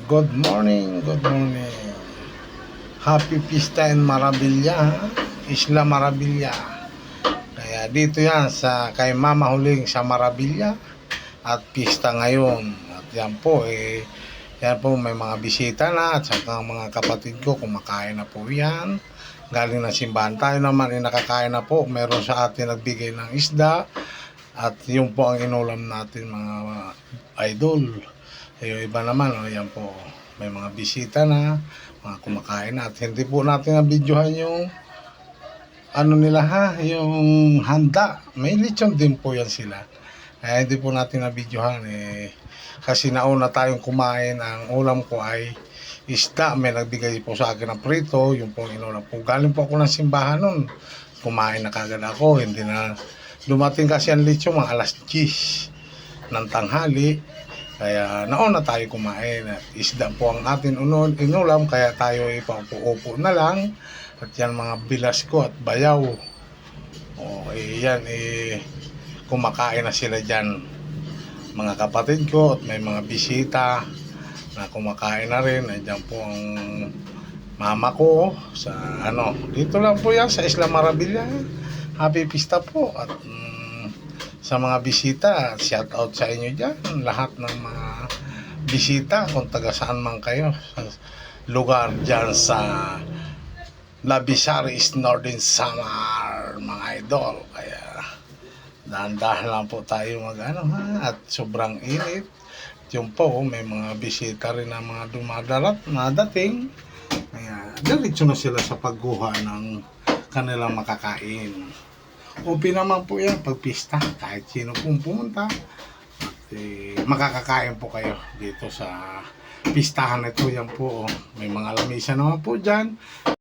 Good morning, good morning. Happy Pista in Marabilla, Isla Marabilla. Kaya dito yan sa kay Mama Huling sa Marabilla at pista ngayon. At yan po yan po may mga bisita na at saka mga kapatid ko kumakain na po yan. Galing ng simbahan, tayo naman nakakain na po. Meron sa atin nagbigay ng isda at yung po ang inulam natin mga idol. Yung iba naman, yan po, may mga bisita na, mga kumakain na. At hindi po natin na-videohan yung ano nila yung handa. May lechon din po yan sila. Kaya hindi po natin na-videohan kasi nauna tayong kumain. Ang ulam ko ay isda. May nagbigay po sa akin ng prito, yung po inulam po. Galing po ako ng simbahan nun. Kumain na kagad ako. Hindi na dumating kasi ang lechon mga alas 10 ng tanghali. Kaya nauna tayo kumain at isda po ang atin inulam, kaya tayo ipaupo-upo na lang. At yan mga bilas ko at bayaw. Yan kumakain na sila dyan. Mga kapatid ko at may mga bisita na kumakain na rin. Diyan po ang mama ko sa dito lang po yan sa Isla Marabilla. Happy Pista po at sa mga bisita, shout out sa inyo dyan, lahat ng mga bisita kung taga saan man kayo sa lugar dyan sa Labisaris Northern Samar mga idol. Kaya dahan-dahan lang po tayo at sobrang init. Yung po may mga bisita rin na mga nadating. Kaya diretso na sila sa pagguha ng kanilang makakain. Open naman po yan pag pista, kahit sino pong pumunta at makakakain po kayo dito sa pistahan ito. Yan po may mga lamisa naman po dyan.